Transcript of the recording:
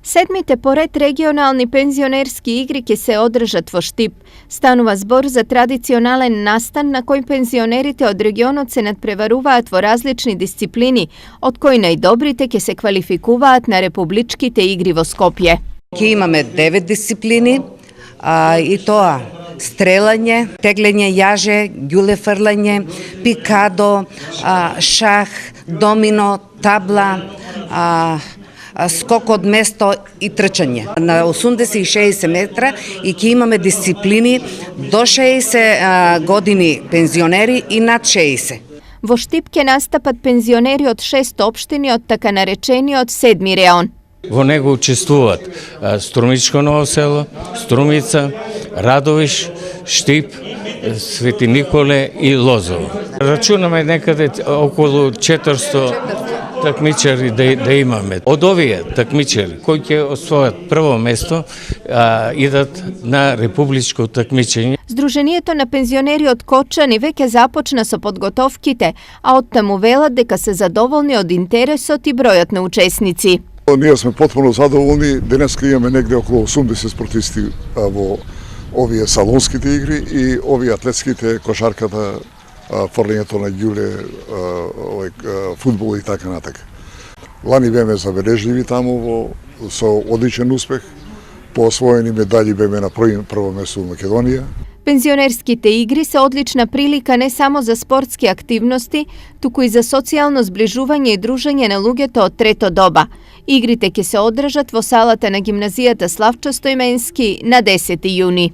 Sedmite pored regionalni penzionerski igri ke se održat vo Štip. Станува збор за традиционален настан на кој пензионерите од регионот се надпреваруваат во различни дисциплини, од кои најдобрите ќе се квалификуваат на републичките игри во Скопје. Ќе имаме 9 дисциплини, и тоа стрелање, теглење јаже, ѓуле фрлање, пикадо, шах, домино, табла, скок од место и трчање. На 80 и 60 метра и ќе имаме дисциплини до 60 години пензионери и над 60. Во Štip ќе настапат пензионери од 6 општини од така наречениот седми реон. Во него учествуваат Струмичко Ново село, Струмица, Радовиш, Štip, Свети Николе и Лозово. Рачунаме некаде околу 400 такмичари да имаме. Од овие такмичари кои ќе освојат прво место идат на републичко такмичење. Сдруженијето на пензионери од Кочани веќе започна со подготовките, а оттаму велат дека се задоволни од интересот и бројот на учесници. Ние сме потpuno задоволни. Денеска имаме негде околу 80 спортисти во овие салонските игри и овие атлетските, кошарката, фрлењето на ѓуле, фудбал и така натака. Лани беме забележливи таму со одличен успех. По освоени медали беме на прво место во Македонија. Пензионерските игри се одлична прилика не само за спортски активности, туку и за социјално зближување и дружење на луѓето од трето доба. Игрите ќе се одржат во салата на гимназијата Славчо Стојменски на 10 јуни.